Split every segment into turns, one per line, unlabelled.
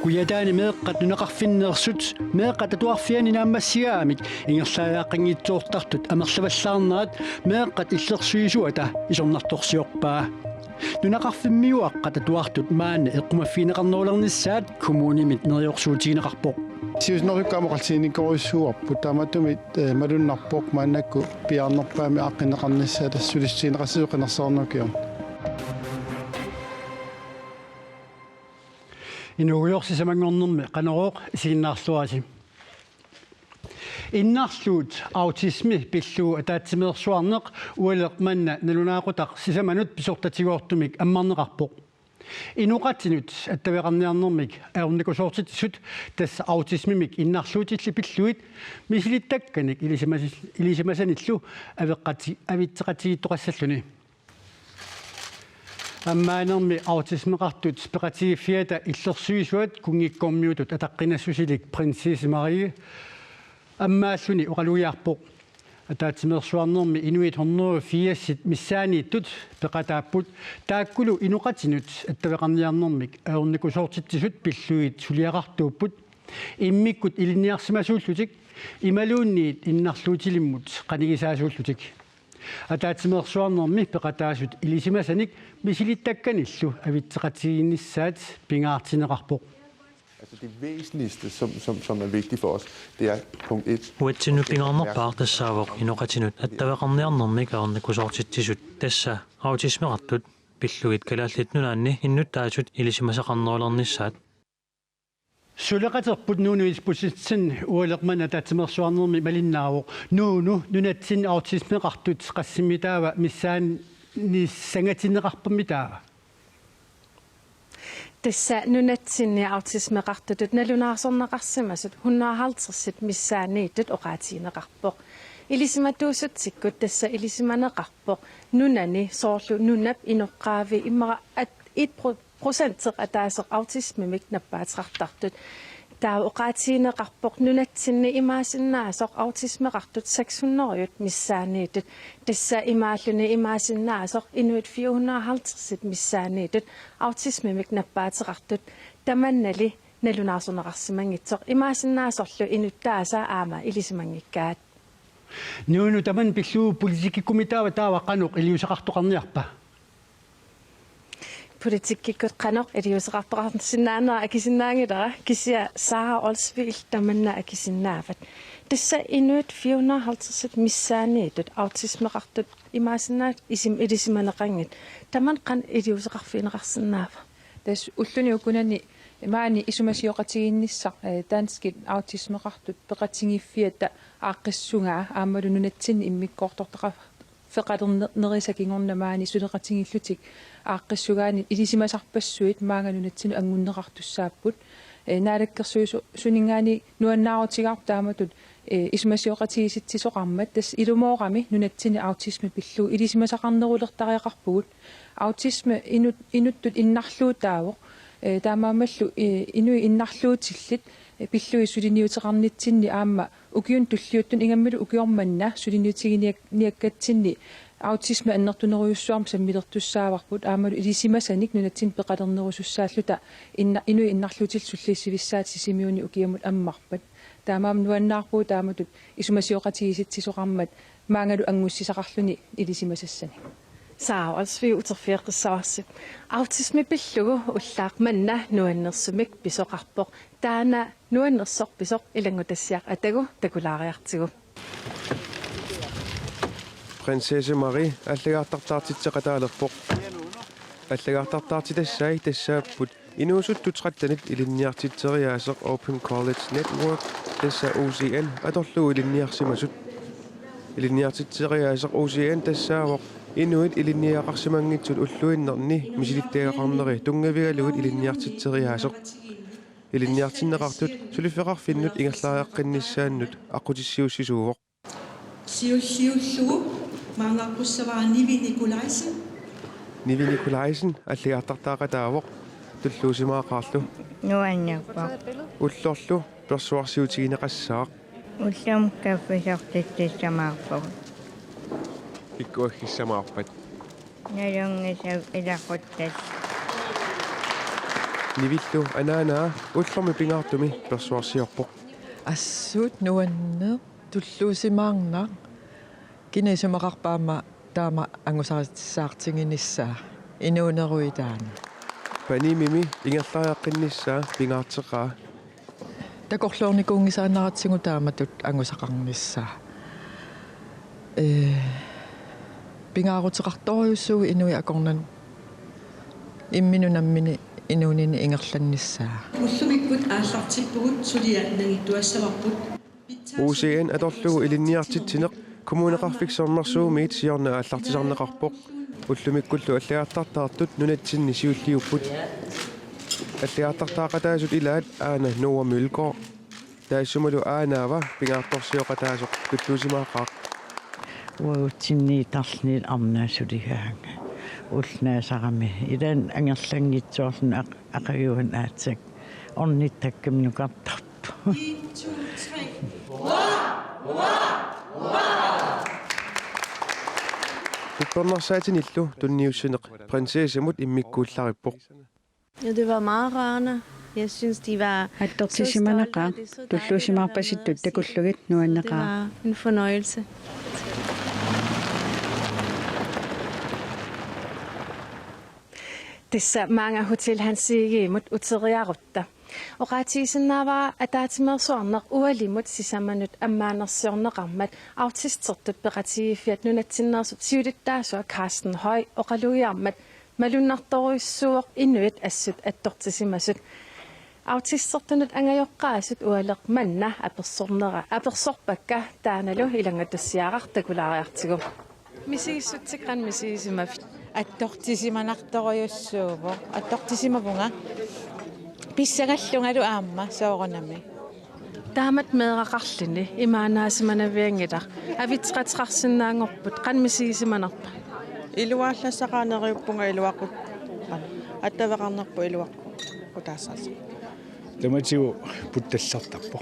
Kuyataani meeqqat nunaqarfinneersut meeqqat atuarfiani naammassigaamik ingerlaaqanngitsuortartut amerlavallaarnerat meeqqat illersuisuata isornartorsiorpaa nunaqarfimmiuaqqat atuartut maanna eqqumaffiineqarnuulernissaat kommunimit neriorsuutigineqarpoq
siusnorukkaamоqalsiinikkoruissuarput tamatumit malunnarpoq maannakku piarnerpaami aaqqineqarnissaa tassulissiineqassisuqinерсаарнукиум
Inuuyorsisamangornermi qanerooq isiinnaarluasi Innarluut autismi pilluu ataatsimeersuarneq ualeq manna nalunaaqutaq sisamanut pisortatiguortumik ammarneqarpoq Inuqatinut attaveqarniarnermik aornikusoortitsut tassa autismimik innarluutilli pilluit misilittakkanik ilisimasanillu avitteqatigittoqassalluni Ammanermi autismeqartut peqatigiffiata illersuisuat kungikkormiutut ataqqinassusilik Prinsesse Marie аммааллуни оқалуиарпоқ атаатсимерсуарнерми инуит хорнеру фиасит миссаанииттут пеқатааппут тааккулу инуқатинут аттавеқарниарнермик аорникусоортитсисут пиллуит сулиақартууппут иммиккут илинниарсимасууллутик ималуунниит иннарлуутилиммут қанигисаасууллутик атаатсимерсуарнерми пеқатаасут илисимасаник мисилиттакканиллу авитсеқатигиннissaat пингаартинеқарпоқ
Det væsentligste, som er vigtigt for os, det er punkt 1.
Uatsinnu pingaarnerpaaq tassaavoq inuqatinut attaveqarniarnermik aornikusoortitsisut tassa autismeqartut pilluit kalaallit innuttaasut ilisimasaqarnerulernissaat
Suleqaterput nuunuispusitsin ualeqmana taatimersuarnermi malinnaavoq nunatsin autismeqartut qassimmitaava missaan nissangatineqarpamitaava
Tessa nunatsinni autismeqartutut nalunaasorneqarsimasut 150 missaaniitut oqaatiineqarpoq ilisimatuusutsikut tassa ilisimaneqarpoq nunani soorlu nunap inoqqaavi immara 1% ataaseq autismimik nappaateqartartut taa oqaatiineqarpoq nunatsinni imaasinnaasor autismeqartut 600 missaaniitut tassa imaalluni imaasinnaasor inuit 450 missaaniitut autismimik nappaateqartut tamannali nalunaasorneqarsimangitsoq imaasinnaasорlu inuttaasa aama ilisimangikkaat
Nuunu taman pilluu politikikkumitaava taavaqanuq iliusaqartoqarniarpa
Politikkikut qanoq iliusaqartoqarsinnaanera akisinnaangitara kisia Sara Olsvil tamanna akisinnaafat tassa inuit 450 missaaniitut autismeqartut imaasinnaat ilisimaneqangit taman qan iliusaqarfiineqarsinnaava
tas ulluni ukunani maani isumasiyoqatiginnissaq danskit autismeqartut peqatingiffiata aaqqissungaa aammalununatsinni immikkoortortaqa feqalernerisakingorna maani suleqatingillutik aaqqissugaani ilisimasarpassuit maanganunatsinu angunneqartussaapput naalakkersuisu suningaani nuannaarotigaartaamatut isumasiyoqatigisittisoqarmat tas ilumooqami nunatsini autisme pillu ilisimasaqarnerulertariaqarpugut autisme inuttut innarluutaawoq таамаамаллу инуи иннарлуутилlit пиллуи сулиниутеқарнитсинни аама укиун туллиуттун ингаммалу укиорманна сулиниутигиниаккатсинни аутисме аннертунеруйуссуарм саммилертуссааварпут аамалу илисимасаник нунатсин пеқалернерусуссааллута инуи иннарлуутилсуллиссивиссаат сисимиуни укиамут аммарпат таамаам нуаннаарпуу тааматут исумасиоқатигиситсисоқармат маангалу ангуссисақарлуни илисимасассани
Sara Olsvil uterfirqissavarsip autisme pillugu ullaaqmanna nuannersumik pisoqarpoq taana nuannersoq pisoq ilangutassiaq atagu takulaariartigu
Prinsesse Marie аллагаартартаартитсеқатаалерпоқ аллагаартартаартитассай тассааппут инуусуттутратtanit илинниартитсериаасеқ Open College Network тасса UCN аторлуу илинниарсимасут илинниартитсериаасеқ UCN тассаавоқ Inuit ilinniaqarsimangitsut ulluinnerni misilitteaqarneri tungavigaloit ilinniartitseriaaseq ilinniartinneqartut sulifeqarfinnut ingerlaaqinnissaannut aqutissiussisuuvoq
siulliullugu maangaaqqussavaa Nivi
Nikolaisen аллигаартартаақатаавоқ туллуусимаақаарлу
нуаннаппа
уллорлу персуарсиутигинеқассаақ
уллам каффисартиттиссамаарпагут
иккуаггиссамаарпат
Nalungisab ilaquttas.
Nivillu anaanaa ullormi pingaartumi persuarsiorpoq.
Assut nuanne tulluusimaarnaq kinisumakarpaama taama angusartissaartinginissaa inuuneruitaana.
Panimimi ingerlariaqqinnissaa pingaarteqaa.
Takorluornikuungisaannaratsingu taamatut angusaqarnissaa. Pingaaruteqartoriussuu inui akornan imminunammini inuunini ingerlannissaa.
Уллумиккут ааллартиппугут сулиааннагиттуассаварпут.
UCN atorlugu ilinniartitsinеq kommuneqarfiksornersuumiit siorna ааллартисарнеқарпоq уллумиккуллу аллиартартаартут нунатсинни сиуллиуппут аллиартартаақатаасут илаат аана нуаммулкоо таассумалу аанаава пингаарторсиоқатаасоқ туллуусимаақаақ
уутсинниитарлниит арнаасулигаанга улнаасарами илаан ангерлангитсоорлун ақагиуан аатсак орниттаккамнукартарпу
Puppernersaatinillu tunniussineq prinsessamut immikkuullarippoq.
Ja, det var meget rørende. Jeg synes, de var så stolte. Det var en fornøjelse.
Tässä mange hotel han sige mot uteriarutta. Og ratisenava ataatimersuarneq ualimut sisamanut ammanersiorneqarmat autistsartut peratiifiat nunatsinnersut siulittaasua Carsten Høj oqaluiarmat malunnartoruissuoq inuit assut attortisimasut autistsartunut angajoqqaasut ualeq manna apersorpakka taanalu ilangatassiaqartakulaariartigu misiissutsikran misiisimafit
attortisimanartoriussuuvo attortisimapunga pissagallungalu aamma soorunami
taamat meeraqarluni imaanaasimanavиангилар авитсеқатеқарсинаангорпут qanmisiisimanarpa
илуааллассақаанериуппунга илуақут аттавеқарнерпу илуаққу таассааса
таматигу путталлартарпо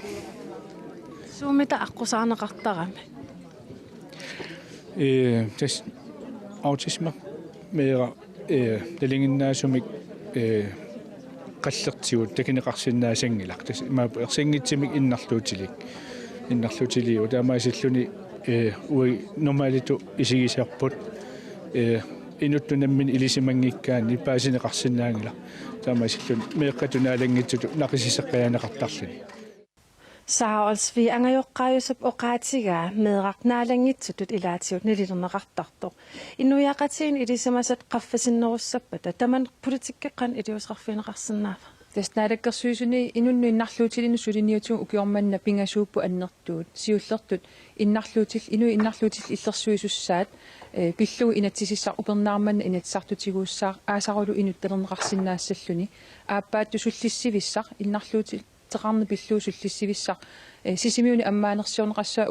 суумита аққусаарнеқартарами
тас autisme меера талингиннаасумик qallertigut takineqarsinnaasangilaq tas ima ersinngitsimik innarluutilik taamaasilluni ui normalitu isigiserput inuttunammin ilisimangikkaani paasineqarsinnaangila taamaasilluni meeqqatunaalangitsutu naqisiseqqaanaqartarluni
saaralsvi angajoqqaajusap oqaatigaa meeqarnaalangitsutut ilaatiut nililerneqartartoq innuiaqatiin ilisamasat qaffasinnerassappat taman politikkeqqan iliusqarfineqarsinnaafa
таснaalаккерсуисуни инуннуиннарлуутилину сулиниутуг укиорманна пингасууппу аннертуут сиуллертут иннарлуутил инуи иннарлуутил иллерсуисуссаат пиллуги инатсисиссар упернаарманна инатсартутигууссаар аасарулу инутталернеқарсинаассаллуни ааппаатту суллиссивиссар иннарлуутил теқарни пиллуусуллиссивиссар сисимиуни аммаанерсиорнеқассаа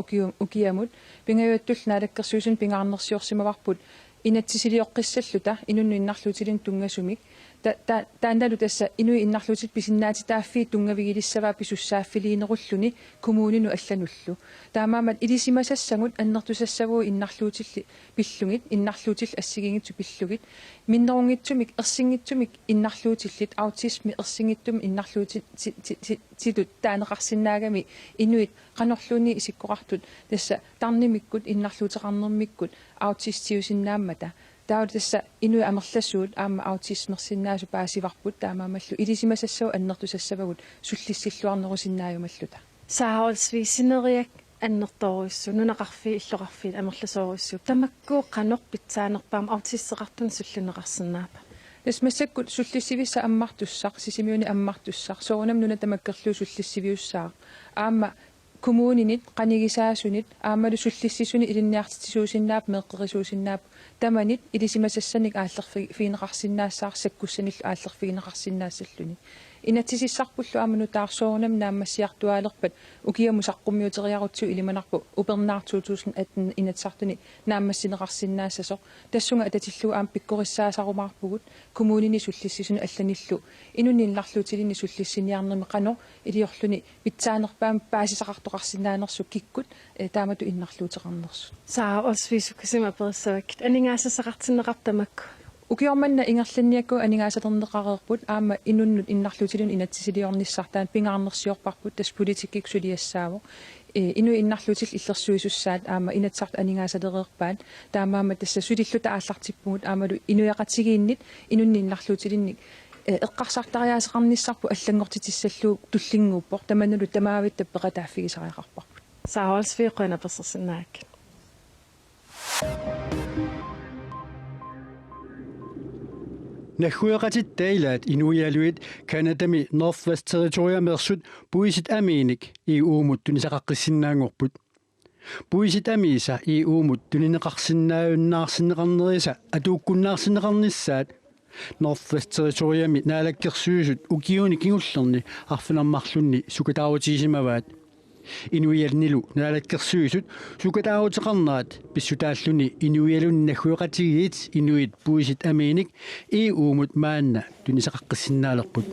укиамут пингаюаттул наалаккерсуисун пингаарнерсиорсимаварпут инатсисилиоққиссаллута инунну иннарлуутилин тунгасумик таанналу тасса инуи иннарлуутит писиннаати тааффи тунгавигилиссаваа писуссааффилиинеруллуни коммуунину аллануллу таамаамат илисимасассагут аннертусассавуу иннарлуутилли пиллугит иннарлуутил ассигингитсу пиллугит миннерунгитсумик ерсингитсумик иннарлуутиллит аутисми ерсингиттум иннарлуутит титут таанеқарсинаагами инуит qanorluuni isikkoqartut tassa tarnimikkut innarluuteqarnermikkut autistиусиннааммата таут тасса инуи амерлассуут аама аутисмерсиннаасу паасиварпут таамаамаллу илисимасассау аннертусассавагут суллиссиллуарнерусиннааюмаллута
saaralsvi sineriak аннерторуиссу нунақарфи иллоқарфи амерласооруссу тамаккуу қанор питсаанерпаам аутистеқартун суллунеқарсинаапа
тасмассаккут суллиссивисса аммартуссақ сисимиуни аммартуссақ соорунам нуна тамаккерлуу суллиссивиуссаа аама коммуунинит qanigисаасунит аамалу суллиссисуни илинниартитсуусиннаап меэққерисуусиннаап таманит илисимасассаник ааллерфигинеқарсинаассаар саккуссаниллу ааллерфигинеқарсинаассаллуни инатсисиссарпуллу ааману таарсоорнам нааммассиартуаалерпат укиамусаққуммиутериарутсу илиманарпу упернаарту 2018 инатсартуни нааммассинеқарсинаассасо тассунга ататиллу аам пиккориссаасарумаарпугут коммунини суллиссисуни алланиллу инунниилларлуутилини суллиссиниарнерми қано илиорлуни питсаанерпаам паасисақартоқарсинаанерсу киккут таамату иннарлуутеқарнерсу
saa olsviisu kisima perissavak aningaasasaqartinneqartamakku
ukiormanna ingerlanniakku aningaasaternneqareerput aama inunnut innarluutilun inatsisiliornissartaan pingaarnersiorparput tas politikkik suliassaavo inu innarluutil illersuisussaat aama inatsart aningaasalereerpaat taamaama tassa sulilluta aallartippugut aamalu inuyaqatigiinnit inunni innarluutilinnik eqqarsartariaasaqarnissarpu allangortitissalluu tullinguuppor tamanulu tamaavit peqataaffigisariaqarparput
saa olsviiquna persersinnaak
Nahuaqatit tailaat inuialuit Kanadami Northwest Territoriamersut puisit amiinik i uumut tunisaqaqqissinnaangorput. Puisit amiisa i uumut tunineqarsinnaayunnaarsinneqarnerisa atuukkunnaarsinneqarnissaat Northwest Territoriami naalakkersuusut ukiuni kingullerni arfunarmarlunni sukataawutiisimavaat. Inuialnilu naalakkersuusut sukataawuteqarnaat pissutaalluni inuialunni nahuaqatigiit inuit puisit amiinik i uumut maanna tunisaqaqqissinnaaleqput.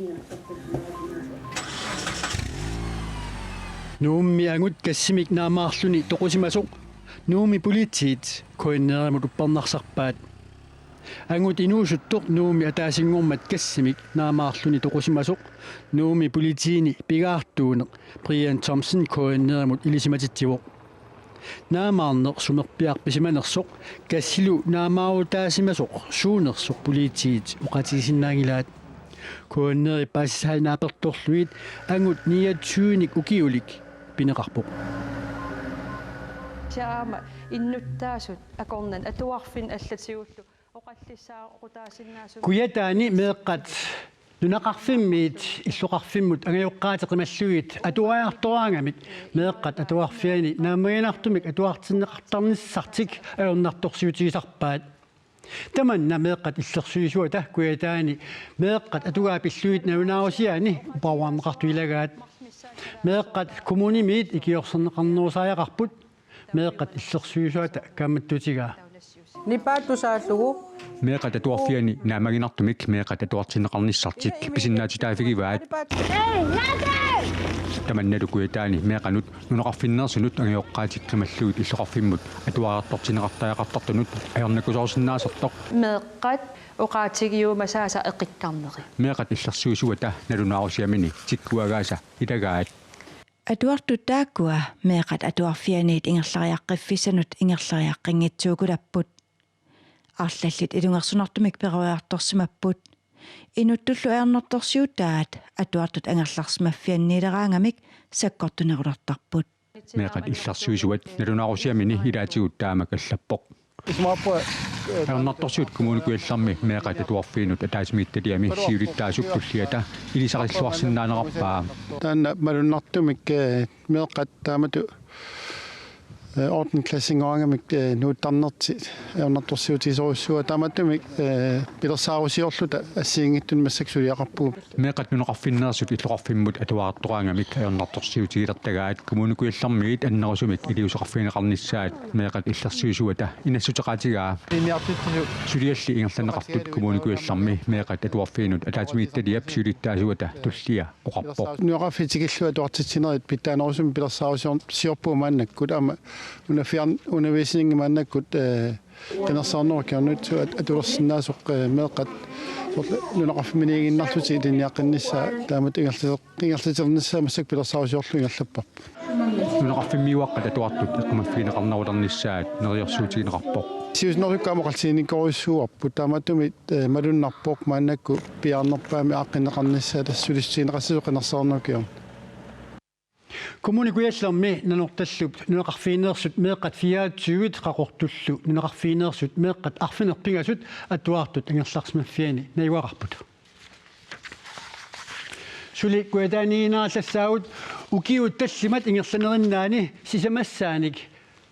Nuummi angut kassimik naamaarluni toqusimasoq nuummi politiit koinneerimut upparnarsarpaat. Angut inuusuttoq nuummi ataasingormat kassimik naamaarluni toqusimasoq nuummi politiini pigaartuuneq Brian Thompson koinneerimut ilisimatittivoq. Naamaarneq sumerpiarpisimanersoq kassilu naamaarutaasimasoq suunersoq politiit uqatigisinnaangilaat. Koinneeri paasisaalnaapertorluit angut niatsyynik ukiulik pineqarpoq.
Taama innuttaasut akornan atuarfin allatiullu
Kuyataani meeqqat nunaqarfimmiit illuqarfimmut angajuqqaateqimalluit atuaartoraangamik meeqqat atuarfiani naamaginartumik atuartinneqartarnissartik ayornartorsiutigisarpaat tamanna meeqqat illersuisuata kuyataani meeqqat atugaapilluit naunaarusiaani uparuarneqartuilagaat meeqqat kommunimiit ikiorserneqarnuusaajaqarput meeqqat illersuisuata kaammattutigaa
Nipaatusaallugu
meeqat atuarfiani naamaginartumik meeqat atuartinneqarnissartik pisinnaatutaafigivaat tamannalu kuyataani meeqanut nuneqarfinneersunut angajoqqaatikqimalluut illoqarfimmut atuarartortineqartaajaqartartunut ajornakusoorsinnaasartoq
meeqqat uqaatigiumasaasa eqikkarneri
meeqat illersuisuata nalunaarusiamini tikkuagaasa ilagaat
atuartutaakua meeqat atuarfianiit ingerlariaqqiffisanut ingerlariaqqinngitsuukulapput arlallit ilungersunartumik peruaartorsimapput inuttullu aernertorsiutaat atuartut angerlarsmaffianniileraangamik sakkortunerulartarput
meeqat illersuisuat nalunaarusiamini ilaatigut taamak allappoq aernartorsiut kommunikuillarmi meeqat atuarfiinut ataasimiittaliami siulittaasuppulliata ilisaqilluarsinnaanerarpaa
taanna malunnartumik meeqat taamatu ordenklassingeraangamik nuuttarnertit aernartorsiutisorussua taamattumik pilersaarusiorluta assiingittun massaksuliaqarpuu
meeqat nuneqarfinneersut illoqarfimmut atuaartoraangamik aernartorsiutigilertagaat kommunikuillarmiit annerusumik iliuseqarfiineqarnissaat meeqat illersuisuata inassuteqaatigaa sulialli ingerlaneqartut kommunikuillarmi meeqat atuarfiinut ataatimiittaliap sulittaasuata tullia oqarpoq
nuaqafitigillu atuartitsinerit pitaanerusum pilersaarusiorpuu maannakkut ama undervisningimaannakkut qinерсаарнеркиарнут атулерсиннаасоқ меэққат нунеқарфиминиигиннарлути илинниаққиннissaа таамат ингерлитернissaа массак пилерсаарусиорлу ингерлаппарп
нунеқарфиммиуаққат атуартут эққумаффинеқарнарулернissaат нериорсуутигинеқарпоқ
сиуснеруккаамоқарсиникоруссууарпут тааматумит малуннарпоқ мааннакку пиаарнерпаами ааққинеқарнissaа тассулиссиинеқассисо қинерсаарнеркиор
kommunikuillarmi nanortallup nuneqarfiineersut meeqqat 24 qaqortullu nuneqarfiineersut meeqqat arfinerpigasut atuartut angerlarsmaffiani naiuaqarput suli kuataaniinaallassaagut ukiut tallimat ingerlanerinaani sisamassaanik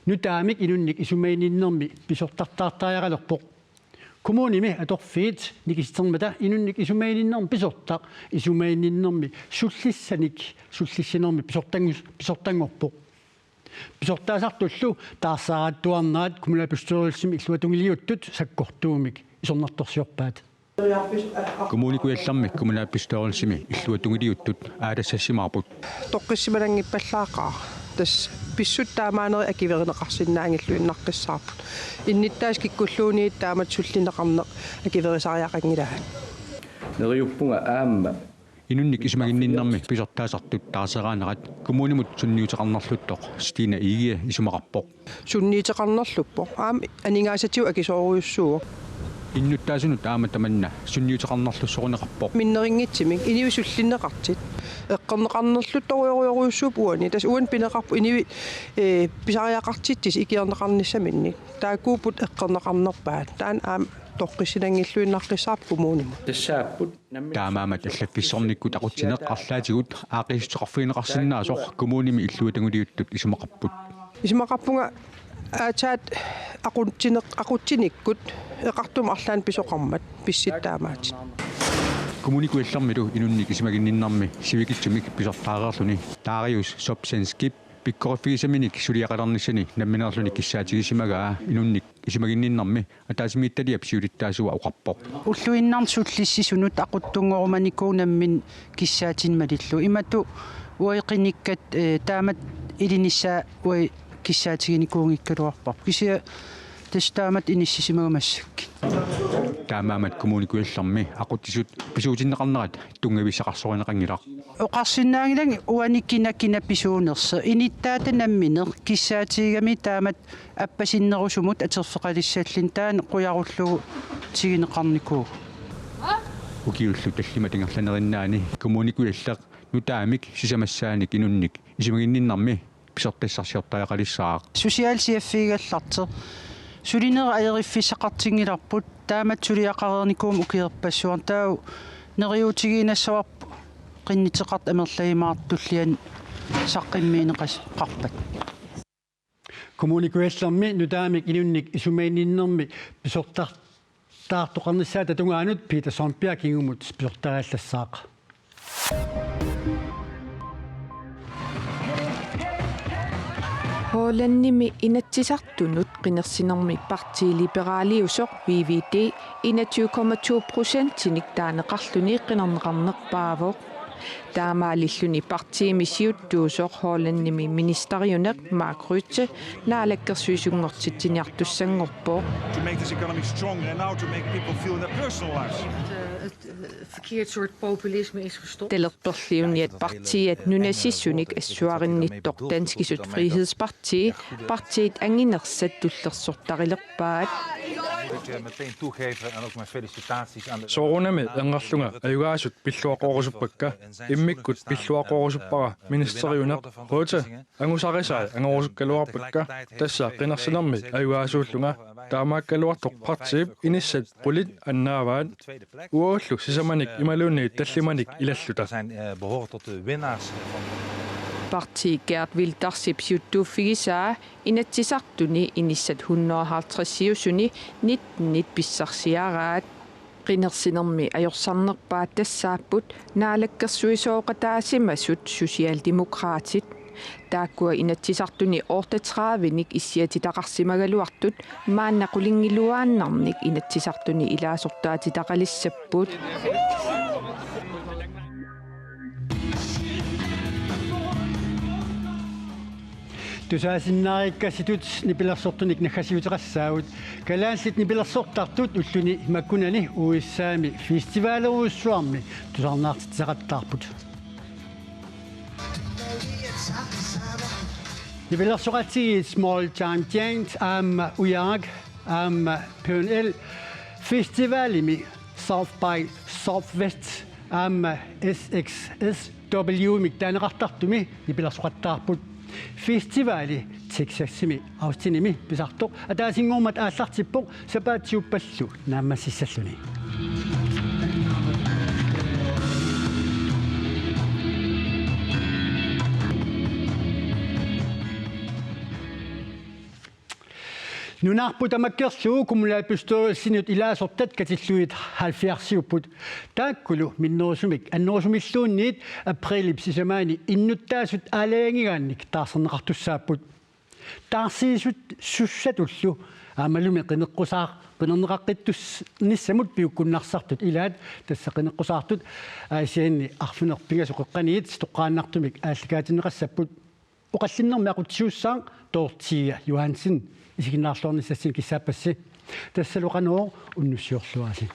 nutaamik inunnik isumainiinnermi pisortartaartaajaqalerpoq kommunimi atorfiit nikisitermata inunnik isumaaninnarmi pisortaq isumaaninnarmi sullissanermi pisortangorpoq pisortaasartullu taarsaraattuarnaat kumulapustoriulsimi illuatungiliuttut sakkortuumik isornartorsiorpaat
kommunikuallarmi kumulapustoriulsimi illuatungiliuttut aalassassimаарput
тоққиссималангиппаллаақаа тас писсут таамаанери акиверинеқарсинаангиллу иннаққиссаарпут инниттаас киккуллуунии таамат суллинеқарнеқ акиверисариақангилаат
нериуппунга аама
инунник исмагинниннарми писортаасартут таарсераанерат коммунимут сунниутеқарнерлуттоқ стина игия исумақарпоқ
сунниитеқарнерлуппо аама анингаасатиу акисооруйуссуу
иннуттаасунут аама таманна сунниутеқарнерлуссоқунеқарпоқ
миннерингитсимик иниви суллинеқартит эққарнеқарнерлутторуйоруйуссууп уани тас уан пинеқарпу иниви писариақартиттис икиернеқарниссаминни таакуупут эққарнеқарнерпаат таан аама тоққиссинангиллуиннаққиссаарп коммуниму
тассааппут
таамаамат аллаффиссорниккут ақутсинеққарлаатигут аақиссоқарфиинеқарсинаасоқ коммуними иллуатангулиуттут исумақарпут
исумақарпунга аачаат aquttinikкут эқартум арлаан писоқармат писситтаамаати
коммуникуаллармилу инунник исмагинниннарми сивикитсумик писортаареерлуни таариус сопсенскип пиккорфигисаминик сулиақаларниссани намминерлуни киссаатигисимагаа инунник исмагинниннарми атаасимиитталиап сиулиттаасуа оқарпоқ
уллуиннарн суллиссисунут ақуттунгоруманикуунаммин киссаатинмалиллу имату уиқиниккат таамат илиниссаа уи киссаатигиникуунгиккалуарпар кисия тастаамат иниссисимагамассакки
таамаамат коммуникуалларми ақутисут писуутиннеқарнерат тунгависсақарсоринеқангилар
оқарсинаагилан уаниккинаккина писуунерса иниттаата намминер киссаатигами таамат аппасиннерусумут атерфеқалиссааллин таан қуяруллугу тигинеқарникуу
укиуллу таллиматингерланериннаани коммуникуаллақ нутаамик сисамассааник инунник исимагинниннарми писортассарсиортаақалиссаа
сусиалсиаффигаллартер сулинер аериффисақартингиларпут таамат сулиақарерникуум укиерпассуар таау нериутигинассаварпу qinнитеқарт амерлагимаартуллиан саққиммиинеқас қарпат
коммуникуалларми нутаамик инунник исумааниннэрми писортартоқарниссаата тунгаанут Питер Сонберг кингумут писортааллассаақа
Hollandnimi inatsisartunut qinersinermi parti liberaliusoq VVD 21,2% tinik taaneqarluni qinerneqarnerpaavoq таамаалиллуни партиимисиуттуусоқ Hollandnimi министериунеқ Mark Rutte наалаккерсуисунгортитсиниартуссангорпоо
to make this economy stronger and now to make people feel in their personal lives.
Verkeerd soort populisme is gestopt.
Tellerperliuniat partiet nunasissunik assuarinnittoq Danskisut Frihedsparti partiet anginersat tullersortarilerpaat
Meteen toegeven en ook mijn felicitaties aan de
Soorunami angerlunga ayugaasut pilluaqorusuppakka immikkut pilluaqorusuppara ministeriuneq Rutte angusarisaa angorusukkaluarpakka tassa qinersinermi ayugaasuullunga taamaakkaluartoq partiip inissat qulit annaavaat uullu sisamanik imaluunniit tallimanik ilalluta
behoren tot de winnaars
Parti Gert Wilders pseudofigisaa inatsisartuni inissat 150 nit pissarsiaraat qinersinermi ajorsarnerpaat tassaapput naalakkersuisooqataasimassut sosialdemokraatit taakkua inatsisartuni ortatravnik issiatitaqarsimagaluartut maannaqulinggiluaannarnik inatsisartuni ilaasortaatitaqalissapput
тусаасиннаариккаситут нипилерсортуник нахасиутеқассаагут калаансит нипилерсортартут уллуни маккунани уиссаами фестивалеруссуарми тусаарнаартитсеқаттаарпут нипилерсоқатсиги small time change уяаг пнл фестивалими South by Southwest SXSW миктаанеқартартуми нипилерсоқаттаарпут фестивали Texasimi аустиними писарто атаасингормат ааллартиппо сапаатсиуппаллу наамассиссаллуни Nunarput amakkerlu kumulaapustoo sinut ilaasortat katilluit 70-put taakkulu minnerusumik annerusumilluunniit april-sisamaani innuttaasut aalaangigaannik taarserneqartussaaput taarsiisut sussatullu aamalumi qineqqusaaq qinerneqaqqittus nissamut piukkunnarsartut ilaat tassa qineqqusaartut aasianni arfunerpingasuqeqqaniit toqqaannartumik aallakaatinneqassaput oqallinnermi aqutsiussaaq toortia Johansen isiginnaarluornissassin kissaappassi tassaluqanoo unnussiorluaasi